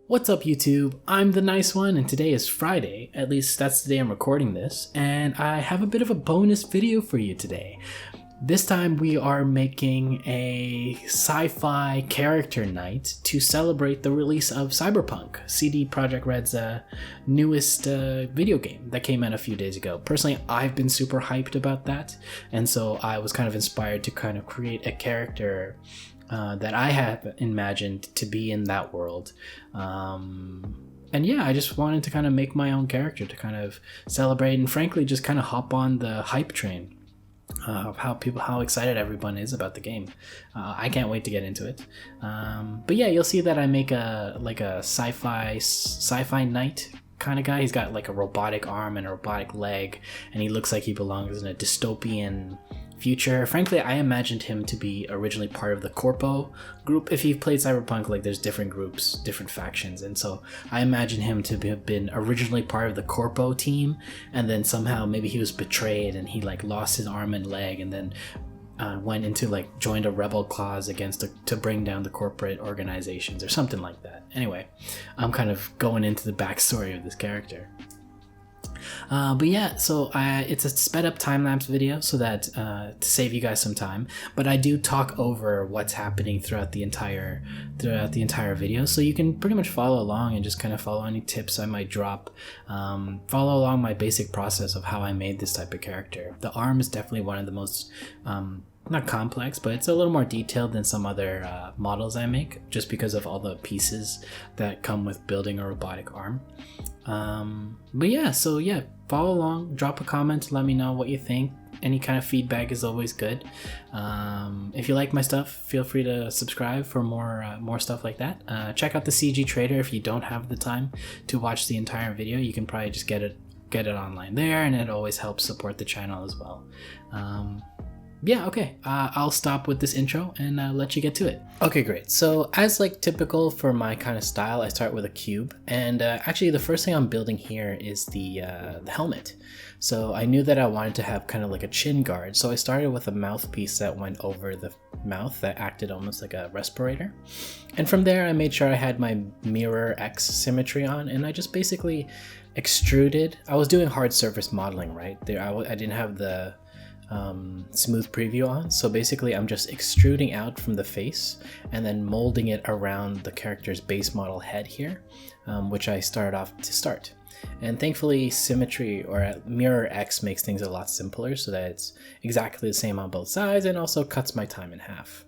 What's up, YouTube? I'm the nice one, and today is Friday. At least that's the day I'm recording this, and I have a bit of a bonus video for you today. This time we are making a sci-fi character night to celebrate the release of Cyberpunk, CD Projekt Red's newest video game that came out a few days ago. Personally, I've been super hyped about that, and so I was kind of inspired to kind of create a character that I have imagined to be in that world. And yeah, I just wanted to kind of make my own character to kind of celebrate and frankly just kind of hop on the hype train of how excited everyone is about the game. I can't wait to get into it. But yeah, you'll see that I make a sci-fi knight kind of guy. He's got like a robotic arm and a robotic leg, and he looks like he belongs in a dystopian future. Frankly, I imagined him to be originally part of the Corpo group. If you've played Cyberpunk, like there's different groups, different factions, and so I imagine him to have been originally part of the Corpo team, and then somehow maybe he was betrayed and he like lost his arm and leg, and then went into like joined a rebel cause to bring down the corporate organizations or something like that. Anyway, I'm kind of going into the backstory of this character. But yeah, so it's a sped up time-lapse video so that to save you guys some time, but I do talk over what's happening throughout the entire video, so you can pretty much follow along and just kind of follow any tips I might drop. Follow along my basic process of how I made this type of character. The arm is definitely one of the most not complex, but it's a little more detailed than some other models I make, just because of all the pieces that come with building a robotic arm. But yeah, so yeah, follow along, drop a comment, let me know what you think. Any kind of feedback is always good. If you like my stuff, feel free to subscribe for more stuff like that. Check out the CGTrader if you don't have the time to watch the entire video. You can probably just get it online there, and it always helps support the channel as well. Yeah, okay, I'll stop with this intro and let you get to it. Okay, great. So as like typical for my kind of style, I start with a cube, and actually the first thing I'm building here is the helmet. So I knew that I wanted to have kind of like a chin guard, so I started with a mouthpiece that went over the mouth that acted almost like a respirator. And from there I made sure I had my mirror X symmetry on, and I just basically extruded. I was doing hard surface modeling, right? I didn't have the smooth preview on, so basically I'm just extruding out from the face and then molding it around the character's base model head here, which I started off to start. And thankfully symmetry or mirror X makes things a lot simpler so that it's exactly the same on both sides and also cuts my time in half.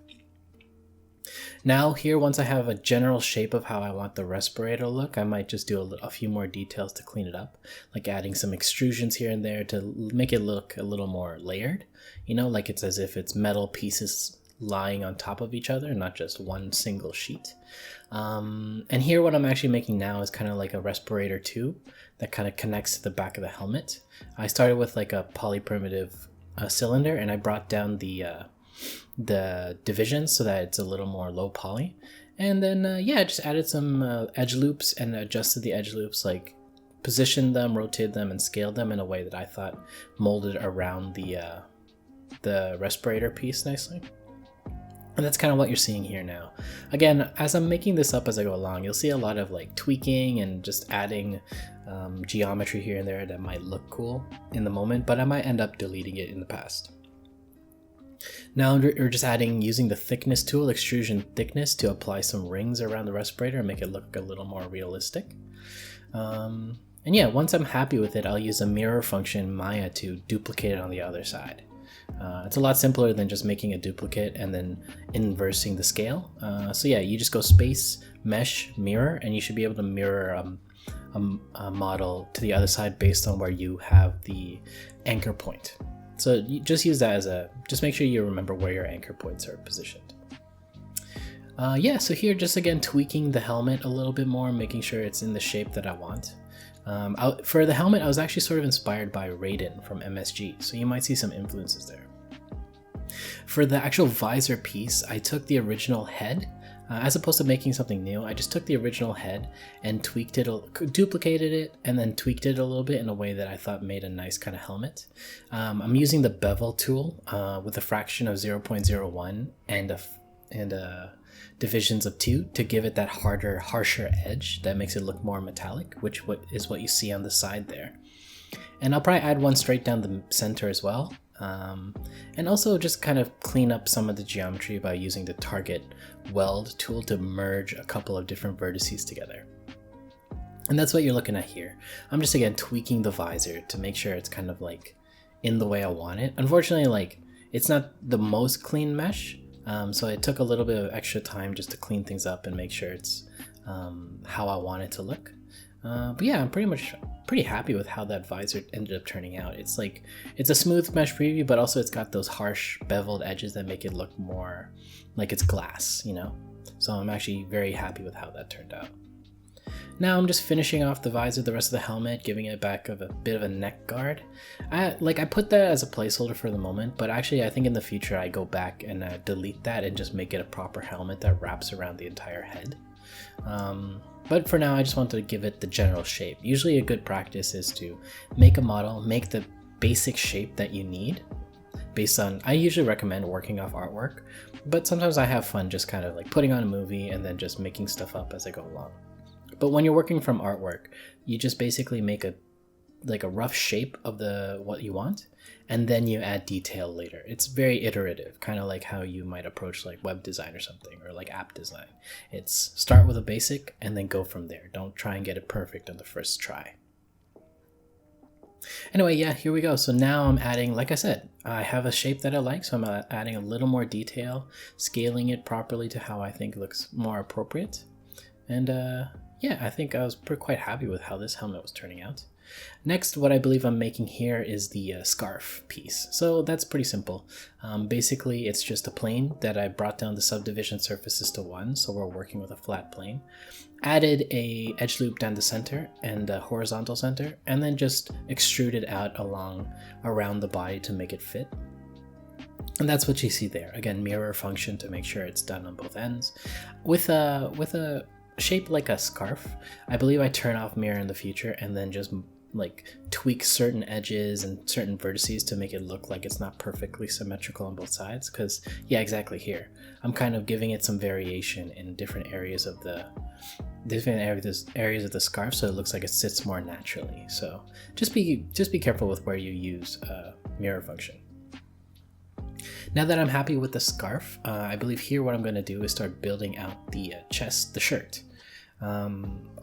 Now here, once I have a general shape of how I want the respirator to look, I might just do a few more details to clean it up, like adding some extrusions here and there to make it look a little more layered, you know, like it's as if it's metal pieces lying on top of each other, not just one single sheet. And here what I'm actually making now is kind of like a respirator tube that kind of connects to the back of the helmet. I started with like a polyprimitive cylinder, and I brought down the divisions so that it's a little more low poly, and then yeah, just added some edge loops and adjusted the edge loops, like positioned them, rotated them, and scaled them in a way that I thought molded around the respirator piece nicely. And that's kind of what you're seeing here now. Again, as I'm making this up as I go along, you'll see a lot of like tweaking and just adding geometry here and there that might look cool in the moment, but I might end up deleting it in the past. Now we're just using the thickness tool, extrusion thickness, to apply some rings around the respirator and make it look a little more realistic. And yeah, once I'm happy with it, I'll use a mirror function in Maya to duplicate it on the other side. It's a lot simpler than just making a duplicate and then inversing the scale. So yeah, you just go space, mesh, mirror, and you should be able to mirror a model to the other side based on where you have the anchor point. So you just use that as just make sure you remember where your anchor points are positioned. Yeah, so here just again tweaking the helmet a little bit more, making sure it's in the shape that I want. For the helmet, I was actually sort of inspired by Raiden from MSG, so you might see some influences there. For the actual visor piece, I took the original head. As opposed to making something new, I just took the original head and tweaked it, duplicated it, and then tweaked it a little bit in a way that I thought made a nice kind of helmet. I'm using the bevel tool with a fraction of 0.01 and a divisions of 2 to give it that harsher edge that makes it look more metallic, which is what you see on the side there. And I'll probably add one straight down the center as well. And also just kind of clean up some of the geometry by using the target weld tool to merge a couple of different vertices together. And that's what you're looking at here. I'm just again tweaking the visor to make sure it's kind of like in the way I want it. Unfortunately, like it's not the most clean mesh, so it took a little bit of extra time just to clean things up and make sure it's how I want it to look. But yeah, I'm pretty happy with how that visor ended up turning out. It's a smooth mesh preview, but also it's got those harsh beveled edges that make it look more like it's glass, you know? So I'm actually very happy with how that turned out. Now I'm just finishing off the visor, the rest of the helmet, giving it back a bit of a neck guard. I put that as a placeholder for the moment, but actually I think in the future I go back and delete that and just make it a proper helmet that wraps around the entire head. But for now, I just want to give it the general shape. Usually a good practice is to make a model, make the basic shape that you need based on, I usually recommend working off artwork, but sometimes I have fun just kind of like putting on a movie and then just making stuff up as I go along. But when you're working from artwork, you just basically make a rough shape of what you want, and then you add detail later. It's very iterative, kind of like how you might approach like web design or something, or like app design. It's start with a basic and then go from there. Don't try and get it perfect on the first try. Anyway, yeah, here we go. So now I'm adding, like I said, I have a shape that I like, so I'm adding a little more detail, scaling it properly to how I think it looks more appropriate. And yeah, I think I was quite happy with how this helmet was turning out. Next, what I believe I'm making here is the scarf piece. So that's pretty simple. Basically, it's just a plane that I brought down the subdivision surfaces to 1, so we're working with a flat plane. Added a edge loop down the center and a horizontal center, and then just extruded out around the body to make it fit. And that's what you see there. Again, mirror function to make sure it's done on both ends. With a shape like a scarf, I believe I turn off mirror in the future and then just like tweak certain edges and certain vertices to make it look like it's not perfectly symmetrical on both sides. Because yeah, exactly here, I'm kind of giving it some variation in different areas of the scarf, so it looks like it sits more naturally. So just be careful with where you use mirror function. Now that I'm happy with the scarf, I believe here what I'm going to do is start building out the chest, the shirt.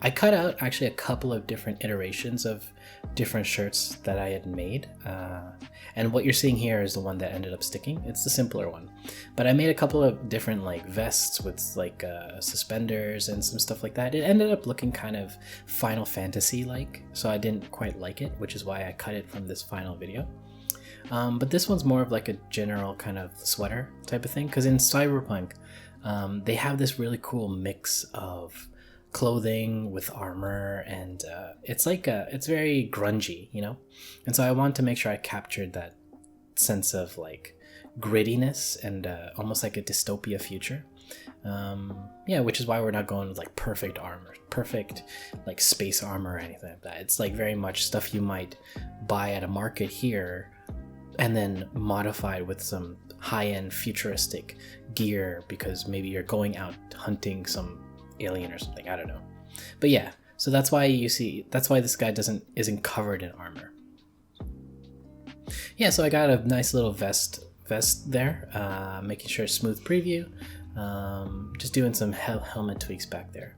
I cut out actually a couple of different iterations of different shirts that I had made, and what you're seeing here is the one that ended up sticking. It's the simpler one, but I made a couple of different like vests with like suspenders and some stuff like that. It ended up looking kind of Final Fantasy like, so I didn't quite like it, which is why I cut it from this final video. But this one's more of like a general kind of sweater type of thing, because in Cyberpunk they have this really cool mix of clothing with armor, and it's very grungy, you know? And so I wanted to make sure I captured that sense of like grittiness and almost like a dystopia future. Yeah, which is why we're not going with like perfect armor, perfect like space armor or anything like that. It's like very much stuff you might buy at a market here and then modified with some high-end futuristic gear because maybe you're going out hunting some alien or something, I don't know. But yeah, so that's why this guy isn't covered in armor. Yeah, so I got a nice little vest there, making sure it's smooth preview, just doing some helmet tweaks back there.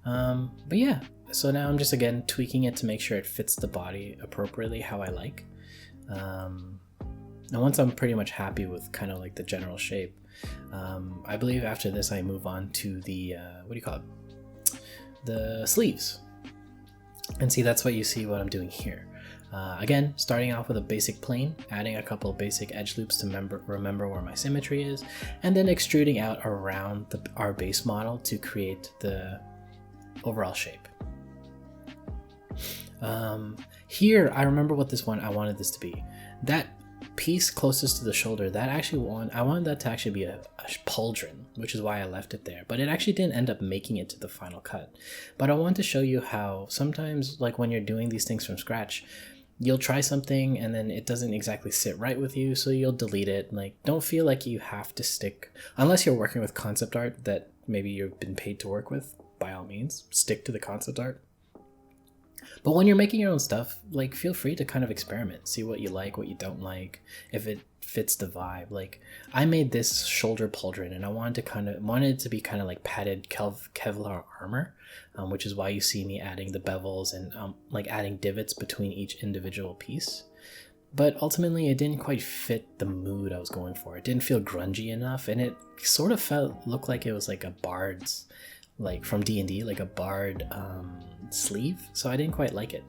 But yeah, so now I'm just again tweaking it to make sure it fits the body appropriately how I like. Now once I'm pretty much happy with kind of like the general shape, I believe after this I move on to the the sleeves. And see, that's what you see what I'm doing here. Again, starting off with a basic plane, adding a couple of basic edge loops to remember where my symmetry is, and then extruding out around our base model to create the overall shape. Here, I remember what I wanted this to be. That piece closest to the shoulder, I wanted that to actually be a pauldron, which is why I left it there. But it actually didn't end up making it to the final cut. But I want to show you how sometimes, like when you're doing these things from scratch, you'll try something and then it doesn't exactly sit right with you, so you'll delete it. Like, don't feel like you have to stick, unless you're working with concept art that maybe you've been paid to work with, by all means, stick to the concept art. But when you're making your own stuff, like, feel free to kind of experiment, see what you like, what you don't like, if it fits the vibe. Like, I made this shoulder pauldron and I wanted it to be kind of like padded Kevlar armor, which is why you see me adding the bevels and like adding divots between each individual piece. But ultimately it didn't quite fit the mood I was going for. It didn't feel grungy enough, and it sort of looked like it was like a bard's, like from D&D, like a bard sleeve, so I didn't quite like it.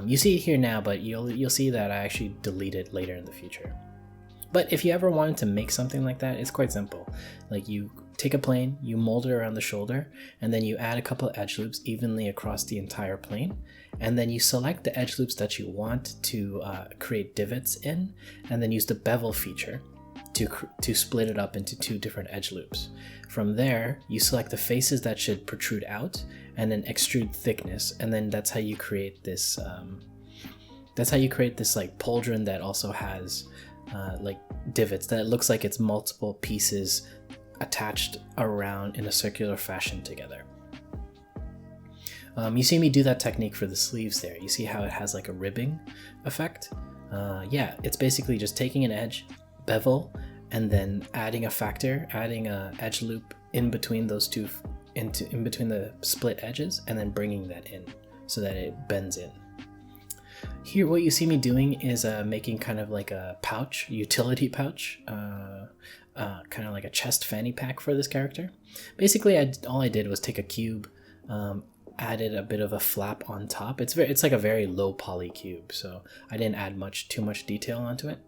You see it here now, but you'll see that I actually delete it later in the future. But if you ever wanted to make something like that, it's quite simple. Like, you take a plane, you mold it around the shoulder, and then you add a couple of edge loops evenly across the entire plane, and then you select the edge loops that you want to create divots in, and then use the bevel feature to split it up into 2 different edge loops. From there, you select the faces that should protrude out, and then extrude thickness, and then that's how you create this. Like pauldron that also has like divots that looks like it's multiple pieces attached around in a circular fashion together. You see me do that technique for the sleeves there. You see how it has like a ribbing effect? Yeah, it's basically just taking an edge, bevel, and then adding a edge loop in between those two, in between the split edges, and then bringing that in so that it bends in. Here, what you see me doing is making kind of like a pouch, utility pouch, kind of like a chest fanny pack for this character. Basically, all I did was take a cube, added a bit of a flap on top. It's like a very low poly cube, so I didn't add too much detail onto it.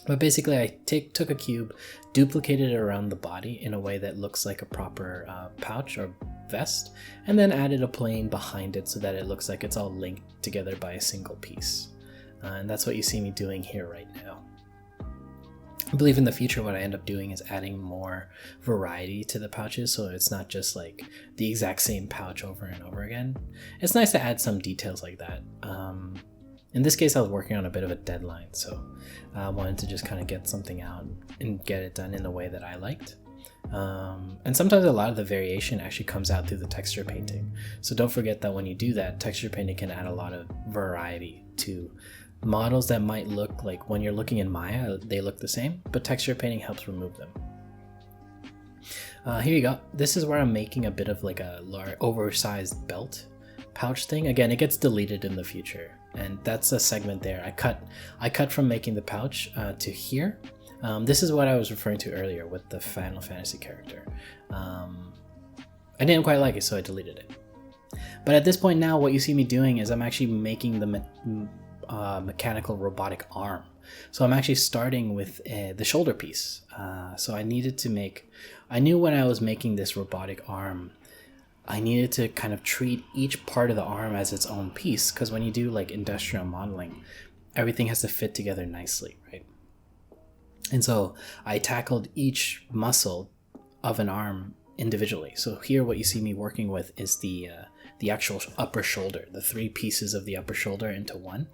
But basically, I took a cube, duplicated it around the body in a way that looks like a proper pouch or vest, and then added a plane behind it so that it looks like it's all linked together by a single piece. And that's what you see me doing here right now. I believe in the future what I end up doing is adding more variety to the pouches, so it's not just like the exact same pouch over and over again. It's nice to add some details like that. In this case, I was working on a bit of a deadline, so I wanted to just kind of get something out and get it done in the way that I liked. And sometimes a lot of the variation actually comes out through the texture painting. So don't forget that when you do that, texture painting can add a lot of variety to models that might look like, when you're looking in Maya, they look the same, but texture painting helps remove them. Here you go. This is where I'm making a bit of like a large, oversized belt pouch thing. Again, it gets deleted in the future, and that's a segment there. I cut from making the pouch to here. This is what I was referring to earlier with the Final Fantasy character. I didn't quite like it, so I deleted it. But at this point now, what you see me doing is I'm actually making the mechanical robotic arm. So I'm actually starting with the shoulder piece. So I knew when I was making this robotic arm, I needed to kind of treat each part of the arm as its own piece, because when you do like industrial modeling, everything has to fit together nicely, right? And so I tackled each muscle of an arm individually. So here what you see me working with is the actual upper shoulder, the 3 pieces of the upper shoulder into one.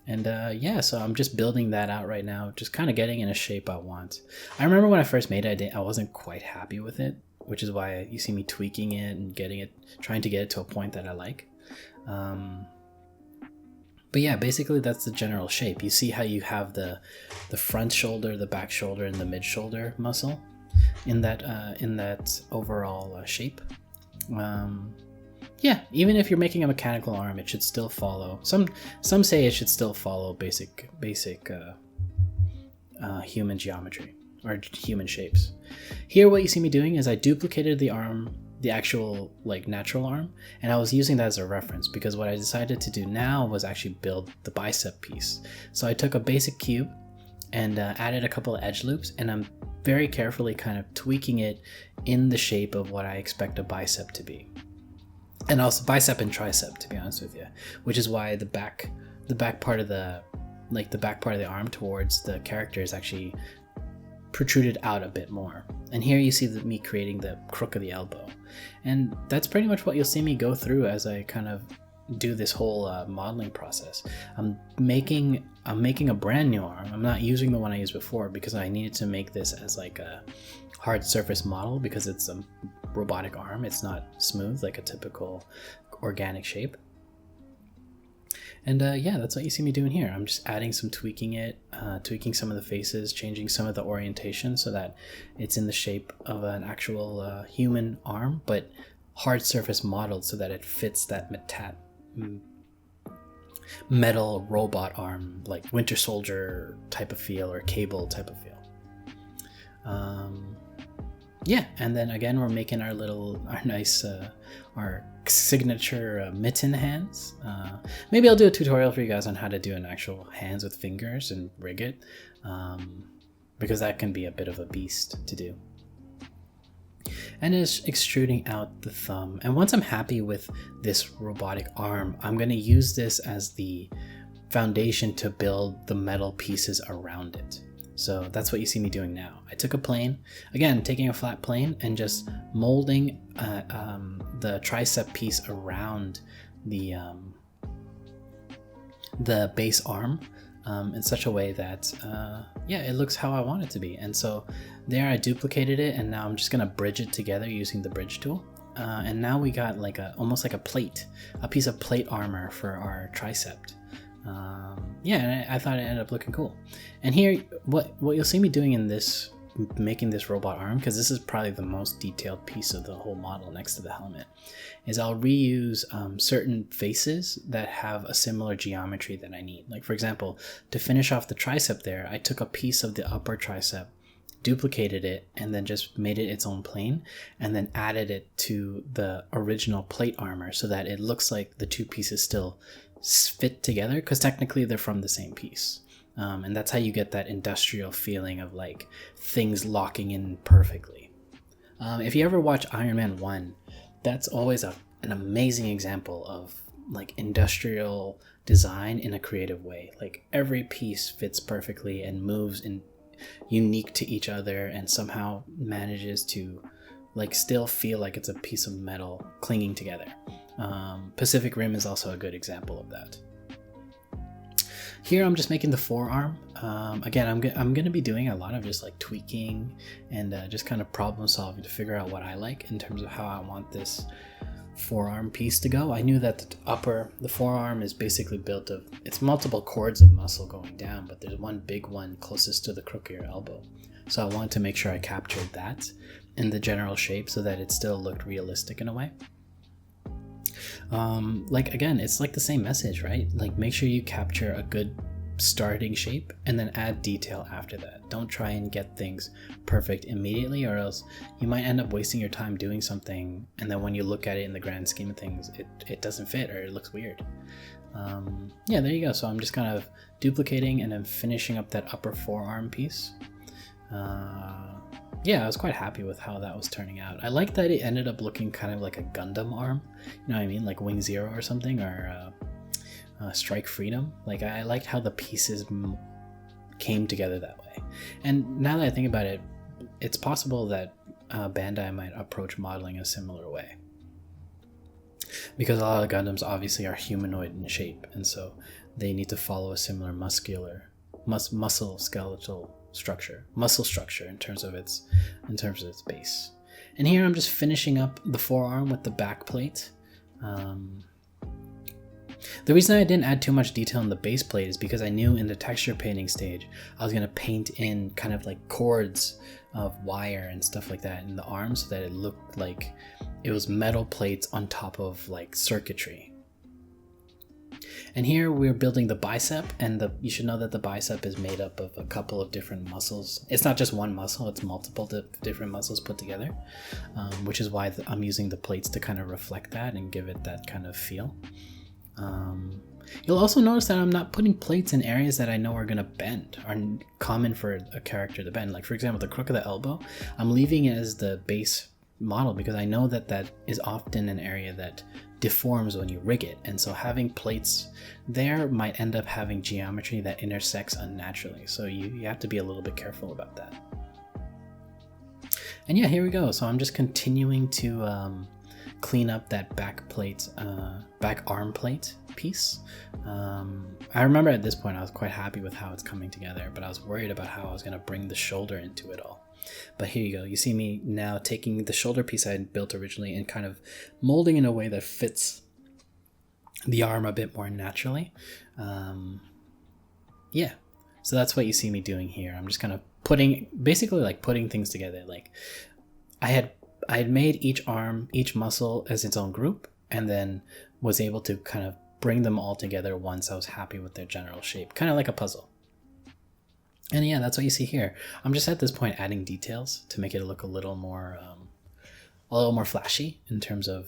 Yeah, so I'm just building that out right now, just kind of getting in a shape I want. I remember when I first made it, I wasn't quite happy with it, which is why you see me tweaking it and trying to get it to a point that I like. But yeah, basically that's the general shape. You see how you have the front shoulder, the back shoulder, and the mid shoulder muscle in that overall shape. Yeah, even if you're making a mechanical arm, it should still follow. Some say it should still follow basic human geometry or human shapes. Here, what you see me doing is I duplicated the arm, the actual like natural arm, and I was using that as a reference because what I decided to do now was actually build the bicep piece. So I took a basic cube and added a couple of edge loops, and I'm very carefully kind of tweaking it in the shape of what I expect a bicep to be. And also bicep and tricep, to be honest with you, which is why the back part of the arm towards the character is actually protruded out a bit more. And here you see me creating the crook of the elbow. And that's pretty much what you'll see me go through as I kind of do this whole modeling process. I'm making a brand new arm. I'm not using the one I used before because I needed to make this as like a hard surface model because it's a robotic arm. It's not smooth like a typical organic shape. And yeah, that's what you see me doing here. I'm just adding some tweaking some of the faces, changing some of the orientation so that it's in the shape of an actual human arm, but hard surface modeled so that it fits that metal robot arm, like Winter Soldier type of feel or Cable type of feel. Yeah, and then again we're making our nice our signature mitten hands. Maybe I'll do a tutorial for you guys on how to do an actual hands with fingers and rig it, because that can be a bit of a beast to do. And it's extruding out the thumb. And once I'm happy with this robotic arm, I'm going to use this as the foundation to build the metal pieces around it. So that's what you see me doing now. I took a plane, again, taking a flat plane and just molding the tricep piece around the base arm in such a way that, yeah, it looks how I want it to be. And so there I duplicated it, and now I'm just gonna bridge it together using the bridge tool. And now we got like almost like a piece of plate armor for our tricep. Yeah, and I thought it ended up looking cool. And here, what you'll see me doing in this, making this robot arm, because this is probably the most detailed piece of the whole model next to the helmet, is I'll reuse certain faces that have a similar geometry that I need. Like for example, to finish off the tricep there, I took a piece of the upper tricep, duplicated it, and then just made it its own plane, and then added it to the original plate armor so that it looks like the two pieces still fit together, because technically they're from the same piece. And that's how you get that industrial feeling of like things locking in perfectly. If you ever watch Iron Man 1, that's always an amazing example of like industrial design in a creative way. Like every piece fits perfectly and moves in unique to each other, and somehow manages to like still feel like it's a piece of metal clinging together. Pacific Rim is also a good example of that. Here I'm just making the forearm. Again, I'm going to be doing a lot of just like tweaking and just kind of problem solving to figure out what I like in terms of how I want this forearm piece to go. I knew that the forearm is basically built of, it's multiple cords of muscle going down, but there's one big one closest to the crook of your elbow. So I wanted to make sure I captured that in the general shape so that it still looked realistic in a way. Like again, it's like the same message, right? Like make sure you capture a good starting shape and then add detail after that. Don't try and get things perfect immediately, or else you might end up wasting your time doing something, and then when you look at it in the grand scheme of things, it doesn't fit or it looks weird. Yeah, there you go. So I'm just kind of duplicating and then finishing up that upper forearm piece. Yeah, I was quite happy with how that was turning out. I like that it ended up looking kind of like a Gundam arm, you know what I mean, like Wing Zero or something, or Strike Freedom. Like I liked how the pieces came together that way. And now that I think about it, it's possible that Bandai might approach modeling a similar way, because a lot of Gundams obviously are humanoid in shape, and so they need to follow a similar muscle structure in terms of its base. And here I'm just finishing up the forearm with the back plate. The reason I didn't add too much detail in the base plate is because I knew in the texture painting stage I was going to paint in kind of like cords of wire and stuff like that in the arm so that it looked like it was metal plates on top of like circuitry. And here we're building the bicep, and you should know that the bicep is made up of a couple of different muscles. It's not just one muscle, it's multiple different muscles put together, which is why I'm using the plates to kind of reflect that and give it that kind of feel. You'll also notice that I'm not putting plates in areas that I know are going to bend, are common for a character to bend. Like for example, the crook of the elbow, I'm leaving it as the base model because I know that that is often an area that deforms when you rig it, and so having plates there might end up having geometry that intersects unnaturally, so you have to be a little bit careful about that. And yeah, here we go. So I'm just continuing to clean up that back arm plate piece. I remember at this point I was quite happy with how it's coming together, but I was worried about how I was going to bring the shoulder into it all. But here you go. You see me now taking the shoulder piece I had built originally and kind of molding in a way that fits the arm a bit more naturally. Yeah, so that's what you see me doing here. I'm just kind of putting things together. Like I had made each arm, each muscle as its own group, and then was able to kind of bring them all together once I was happy with their general shape, kind of like a puzzle. And yeah, that's what you see here. I'm just at this point adding details to make it look a little more flashy in terms of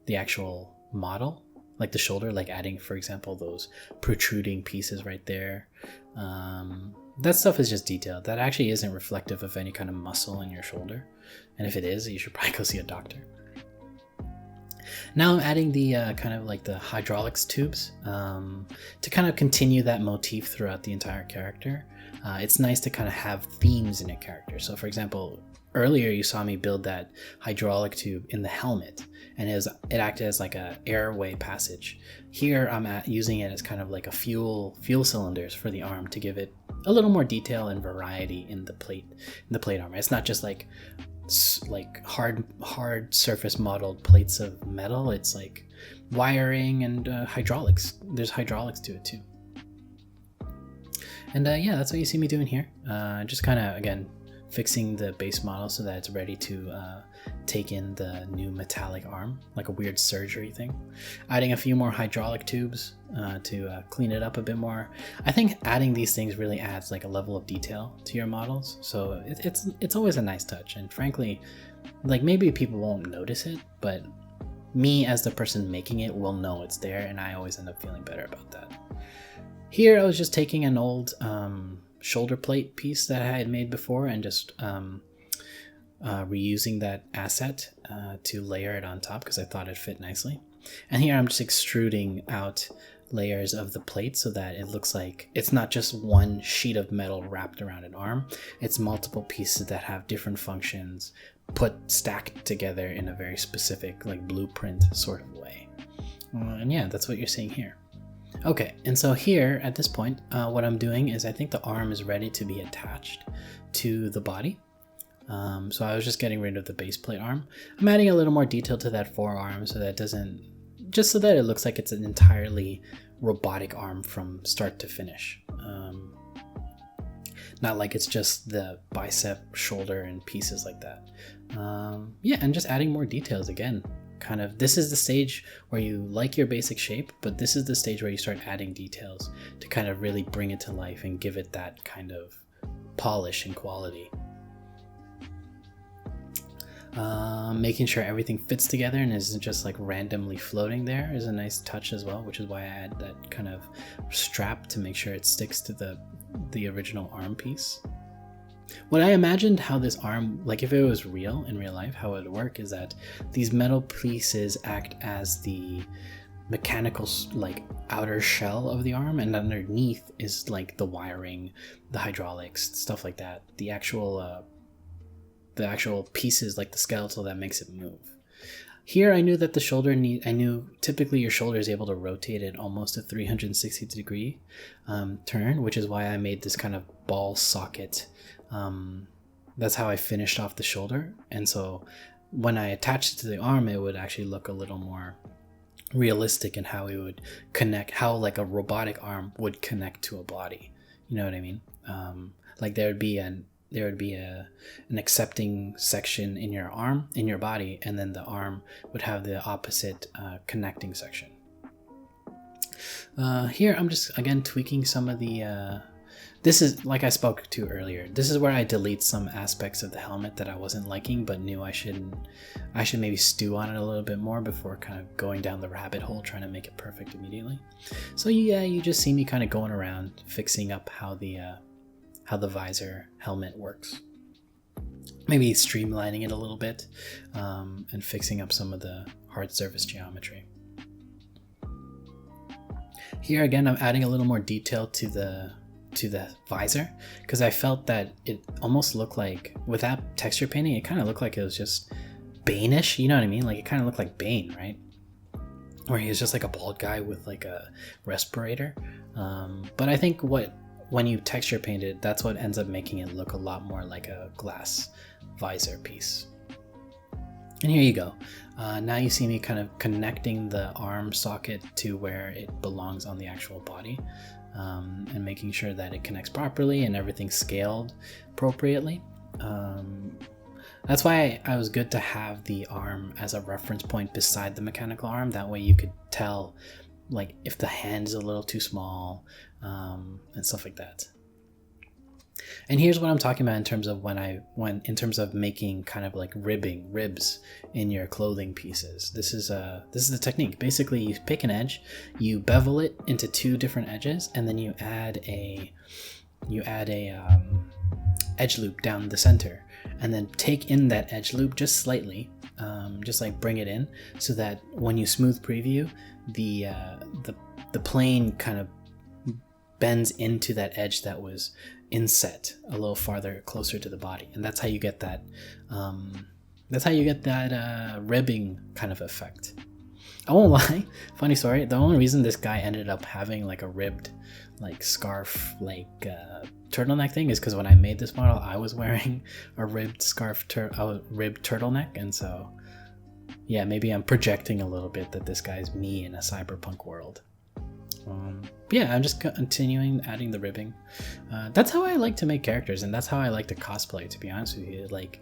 the actual model, like the shoulder, like adding, for example, those protruding pieces right there. That stuff is just detail. That actually isn't reflective of any kind of muscle in your shoulder. And if it is, you should probably go see a doctor. Now I'm adding the kind of like the hydraulics tubes to kind of continue that motif throughout the entire character. It's nice to kind of have themes in a character. So for example, earlier you saw me build that hydraulic tube in the helmet, and it acted as like a airway passage. Here I'm using it as kind of like a fuel cylinders for the arm to give it a little more detail and variety in the plate armor. It's not just like hard surface modeled plates of metal. It's like wiring and hydraulics. There's hydraulics to it too. And yeah, that's what you see me doing here. Just kind of, again, fixing the base model so that it's ready to take in the new metallic arm, like a weird surgery thing. Adding a few more hydraulic tubes to clean it up a bit more. I think adding these things really adds like a level of detail to your models. So it's always a nice touch. And frankly, like maybe people won't notice it, but me as the person making it will know it's there, and I always end up feeling better about that. Here I was just taking an old shoulder plate piece that I had made before and just reusing that asset to layer it on top because I thought it fit nicely. And here I'm just extruding out layers of the plate so that it looks like it's not just one sheet of metal wrapped around an arm. It's multiple pieces that have different functions stacked together in a very specific like blueprint sort of way. And yeah, that's what you're seeing here. Okay, and so here at this point, what I'm doing is I think the arm is ready to be attached to the body. So I was just getting rid of the base plate arm. I'm adding a little more detail to that forearm so that it doesn't, just so that it looks like it's an entirely robotic arm from start to finish. Not like it's just the bicep, shoulder, and pieces like that. Yeah, and just adding more details again. Kind of, this is the stage where you like your basic shape, but this is the stage where you start adding details to kind of really bring it to life and give it that kind of polish and quality. Making sure everything fits together and isn't just like randomly floating there is a nice touch as well, which is why I add that kind of strap to make sure it sticks to the original arm piece. What I imagined how this arm, like if it was real in real life, how it would work is that these metal pieces act as the mechanical like outer shell of the arm, and underneath is like the wiring, the hydraulics, stuff like that. The actual pieces, like the skeletal that makes it move. Here I knew that the shoulder typically your shoulder is able to rotate at almost a 360 degree turn, which is why I made this kind of ball socket. That's how I finished off the shoulder. And so when I attached it to the arm, it would actually look a little more realistic in how it would connect, how like a robotic arm would connect to a body. You know what I mean? Like there would be an accepting section in your arm, in your body, and then the arm would have the opposite connecting section. Here I'm just again tweaking some of the this is like I spoke to earlier. This is where I delete some aspects of the helmet that I wasn't liking but knew I should maybe stew on it a little bit more before kind of going down the rabbit hole trying to make it perfect immediately. So yeah, you just see me kind of going around fixing up how the visor helmet works. Maybe streamlining it a little bit and fixing up some of the hard surface geometry. Here again, I'm adding a little more detail to the visor because I felt that it almost looked like, without texture painting, it kind of looked like it was just Bane-ish, you know what I mean? Like it kind of looked like Bane, right? Where he was just like a bald guy with like a respirator. But I think when you texture paint it, that's what ends up making it look a lot more like a glass visor piece. And here you go. Now you see me kind of connecting the arm socket to where it belongs on the actual body, and making sure that it connects properly and everything's scaled appropriately. That's why I was good to have the arm as a reference point beside the mechanical arm. That way you could tell like if the hand is a little too small, and stuff like that. And here's what I'm talking about in terms of in terms of making kind of like ribs in your clothing pieces. This is the technique. Basically, you pick an edge, you bevel it into two different edges, and then you add a edge loop down the center, and then take in that edge loop just slightly, just like bring it in, so that when you smooth preview, the plane kind of bends into that edge that was inset a little farther closer to the body, and that's how you get that ribbing kind of effect. I won't lie, funny story, the only reason this guy ended up having like a ribbed like scarf like turtleneck thing is because when I made this model I was wearing a ribbed ribbed turtleneck, and so yeah, maybe I'm projecting a little bit that this guy's me in a cyberpunk world. Yeah, I'm just continuing adding the ribbing. That's how I like to make characters, and that's how I like to cosplay, to be honest with you. Like,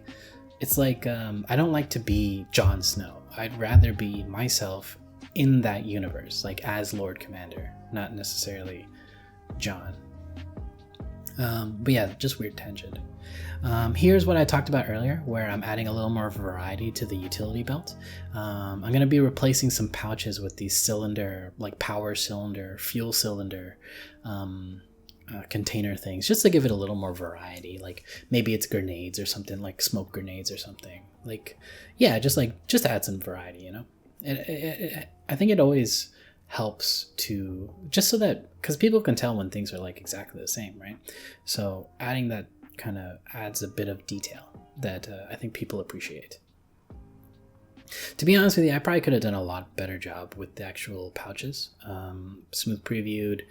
it's like, I don't like to be Jon Snow. I'd rather be myself in that universe, like as Lord Commander, not necessarily Jon. But yeah, just weird tangent. Here's what I talked about earlier, where I'm adding a little more variety to the utility belt. I'm going to be replacing some pouches with these cylinder, like power cylinder, fuel cylinder, container things, just to give it a little more variety. Like maybe it's grenades or something, like smoke grenades or something. Like, yeah, just add some variety, you know? I think it always helps to, just so that, because people can tell when things are like exactly the same, right? So adding that kind of adds a bit of detail that I think people appreciate. To be honest with you, I probably could have done a lot better job with the actual pouches. Smooth previewed,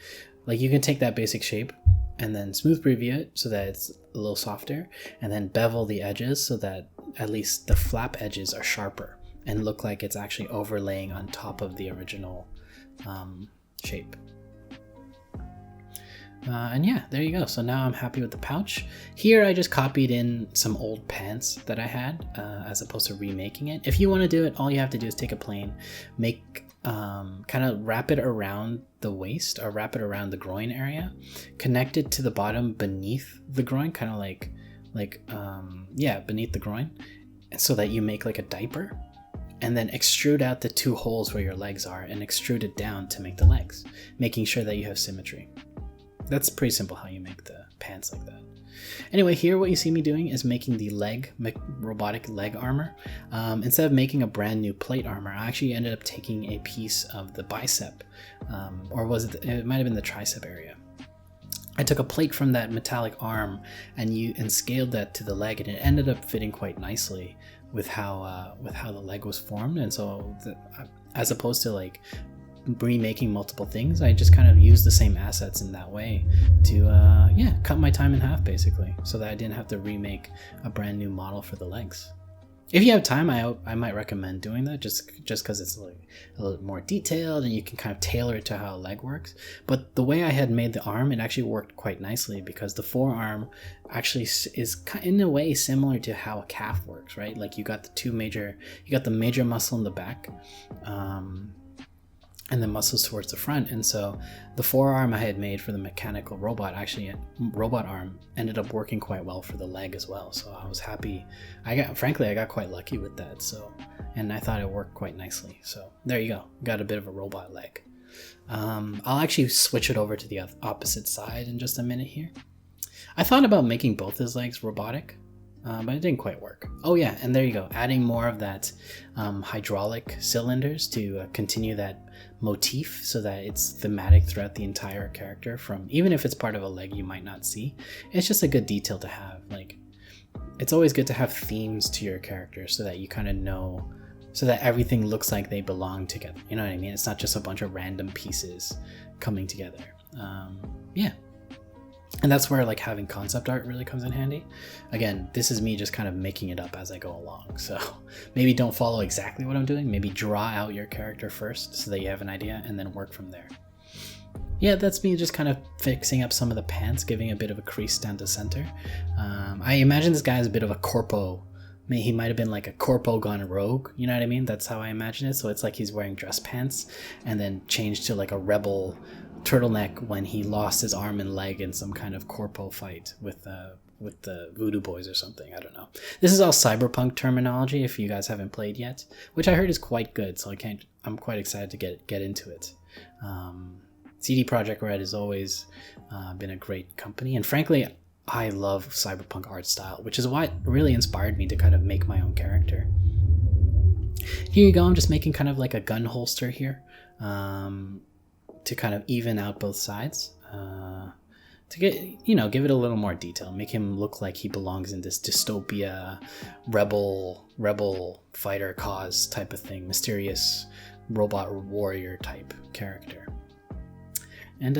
like you can take that basic shape and then smooth preview it so that it's a little softer, and then bevel the edges so that at least the flap edges are sharper and look like it's actually overlaying on top of the original shape. And yeah, there you go. So now I'm happy with the pouch. Here I just copied in some old pants that I had, as opposed to remaking it. If you want to do it, all you have to do is take a plane, make kind of wrap it around the waist or wrap it around the groin area, connect it to the bottom beneath the groin, kind of like beneath the groin, so that you make like a diaper, and then extrude out the two holes where your legs are and extrude it down to make the legs, making sure that you have symmetry. That's pretty simple how you make the pants like that. Anyway, here what you see me doing is making the robotic leg armor. Instead of making a brand new plate armor, I actually ended up taking a piece of the bicep, or was it might have been the tricep area. I took a plate from that metallic arm and scaled that to the leg, and it ended up fitting quite nicely with how the leg was formed. And so as opposed to like remaking multiple things, I just kind of used the same assets in that way to cut my time in half, basically, so that I didn't have to remake a brand new model for the legs. If you have time, I might recommend doing that, just because it's like a little more detailed and you can kind of tailor it to how a leg works. But the way I had made the arm, it actually worked quite nicely, because the forearm actually is in a way similar to how a calf works, right? Like you got the major muscle in the back, and the muscles towards the front. And so the forearm I had made for the mechanical robot arm ended up working quite well for the leg as well. So I was happy. I got quite lucky with that. So, and I thought it worked quite nicely. So there you go. Got a bit of a robot leg. I'll actually switch it over to the opposite side in just a minute here. I thought about making both his legs robotic, but it didn't quite work. Oh yeah, and there you go. Adding more of that hydraulic cylinders to continue that motif, so that it's thematic throughout the entire character. From even if it's part of a leg you might not see, it's just a good detail to have. Like, it's always good to have themes to your character so that you kind of know, so that everything looks like they belong together. You know what I mean? It's not just a bunch of random pieces coming together. Yeah. And that's where like having concept art really comes in handy. Again, this is me just kind of making it up as I go along. So maybe don't follow exactly what I'm doing. Maybe draw out your character first so that you have an idea and then work from there. Yeah, that's me just kind of fixing up some of the pants, giving a bit of a crease down the center. I imagine this guy is a bit of a corpo. He might have been like a corpo gone rogue, you know what I mean? That's how I imagine it. So it's like he's wearing dress pants and then changed to like a rebel turtleneck when he lost his arm and leg in some kind of corpo fight with the Voodoo Boys or something. I don't know. This is all Cyberpunk terminology if you guys haven't played yet, which I heard is quite good. So I'm quite excited to get into it. CD Projekt Red has always been a great company, and frankly, I love Cyberpunk art style, which is what really inspired me to kind of make my own character. Here you go. I'm just making kind of like a gun holster here to kind of even out both sides, to get, give it a little more detail, make him look like he belongs in this dystopia, rebel fighter cause type of thing, mysterious robot warrior type character. And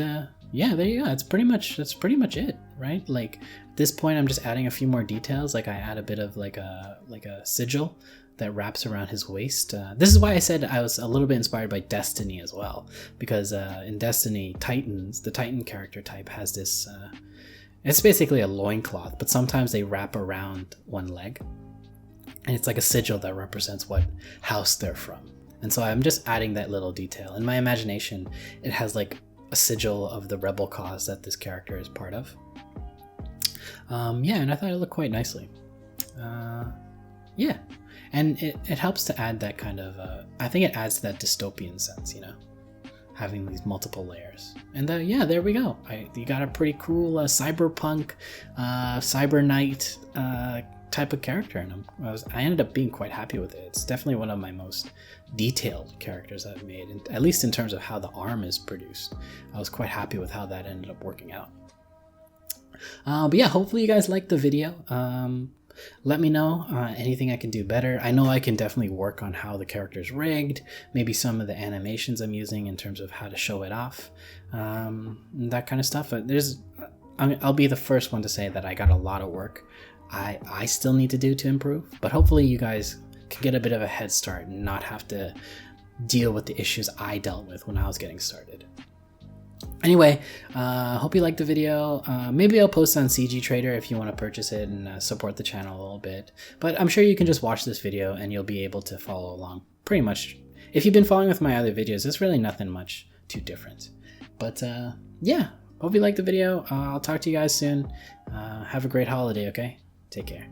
yeah, there you go. That's pretty much it, right? Like at this point, I'm just adding a few more details. Like I add a bit of like a sigil that wraps around his waist. This is why I said I was a little bit inspired by Destiny as well, because in Destiny, the Titan character type has this. It's basically a loincloth, but sometimes they wrap around one leg, and it's like a sigil that represents what house they're from. And so I'm just adding that little detail. In my imagination, it has like a sigil of the rebel cause that this character is part of. Yeah, and I thought it looked quite nicely. Yeah, and it helps to add that kind of, I think it adds to that dystopian sense, having these multiple layers. And yeah, there we go. You got a pretty cool cyberpunk, cyber knight type of character, and I ended up being quite happy with it. It's definitely one of my most detailed characters I've made, and at least in terms of how the arm is produced. I was quite happy with how that ended up working out. But yeah, hopefully you guys liked the video. Let me know anything I can do better. I know I can definitely work on how the character is rigged, maybe some of the animations I'm using in terms of how to show it off, that kind of stuff. But I'll be the first one to say that I got a lot of work I still need to do to improve, but hopefully you guys can get a bit of a head start and not have to deal with the issues I dealt with when I was getting started. Anyway, hope you liked the video. Maybe I'll post on CGTrader if you want to purchase it and support the channel a little bit. But I'm sure you can just watch this video and you'll be able to follow along. Pretty much, if you've been following with my other videos, it's really nothing much too different. But yeah, hope you liked the video. I'll talk to you guys soon. Have a great holiday, okay? Take care.